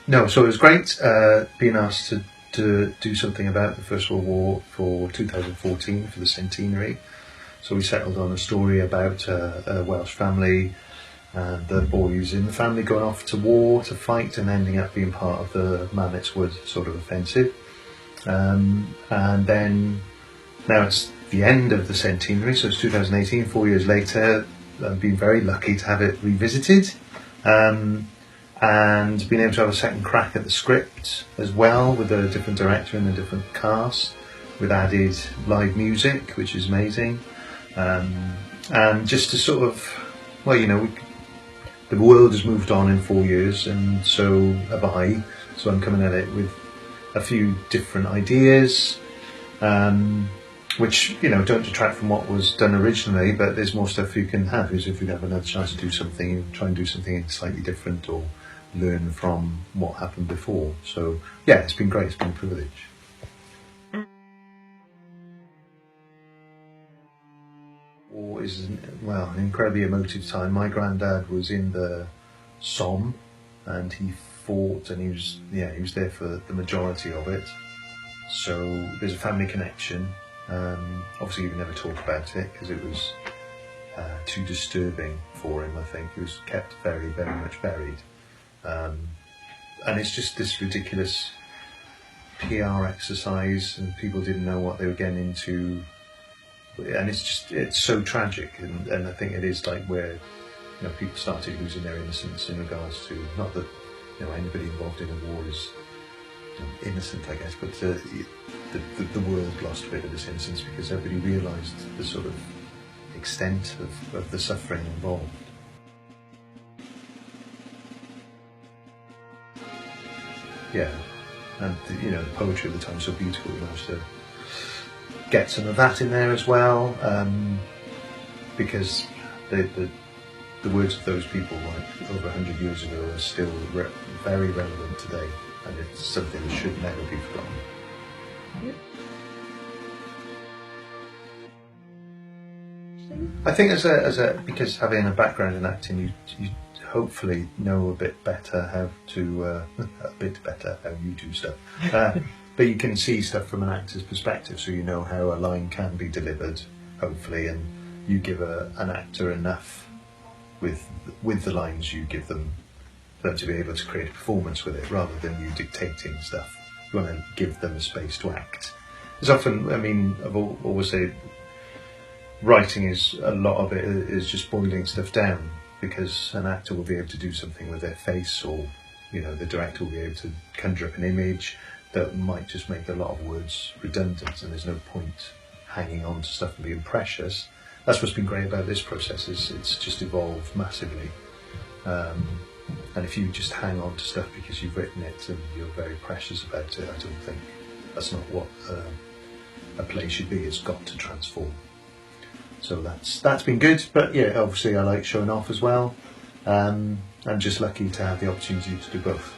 No, so it was great being asked to do something about the First World War for 2014 for the centenary. So we settled on a story about a Welsh family and the boys in the family going off to war to fight and ending up being part of the Mametz Wood sort of offensive. And then now it's the end of the centenary, so it's 2018, 4 years later. I've been very lucky to have it revisited. And being able to have a second crack at the script as well, with a different director and a different cast, with added live music, which is amazing. And just to sort of, well, the world has moved on in 4 years, and so have I. So I'm coming at it with a few different ideas, which don't detract from what was done originally, but there's more stuff you can have. Is if you have another chance to do something, you try and do something slightly different or learn from what happened before. So yeah, it's been great. It's been a privilege. War is an incredibly emotive time. My granddad was in the Somme, and he fought, and he was there for the majority of it. So there's a family connection. Obviously, he would never talk about it because it was too disturbing for him. I think he was kept very, very much buried, and it's just this ridiculous PR exercise, and people didn't know what they were getting into. And it's so tragic, and I think it is like where people started losing their innocence in regards to, not that anybody involved in a war is innocent, I guess, but the world lost a bit of this innocence because everybody realised the sort of extent of the suffering involved. Yeah, and the poetry of the time is so beautiful. We managed to get some of that in there as well, because the words of those people, like over 100 years ago, are still very relevant today, and it's something that should never be forgotten. Yep. I think because having a background in acting, you hopefully know a bit better how you do stuff. But you can see stuff from an actor's perspective, so you know how a line can be delivered, hopefully, and you give an actor enough with the lines you give them for them to be able to create a performance with it, rather than you dictating stuff. You want to give them a space to act. There's often, I've always said, writing is, a lot of it is just boiling stuff down, because an actor will be able to do something with their face, or the director will be able to conjure up an image that might just make a lot of words redundant, and there's no point hanging on to stuff and being precious. That's what's been great about this process, is it's just evolved massively. And if you just hang on to stuff because you've written it and you're very precious about it, I don't think that's not what a play should be. It's got to transform. So that's been good, but yeah, obviously I like showing off as well. I'm just lucky to have the opportunity to do both.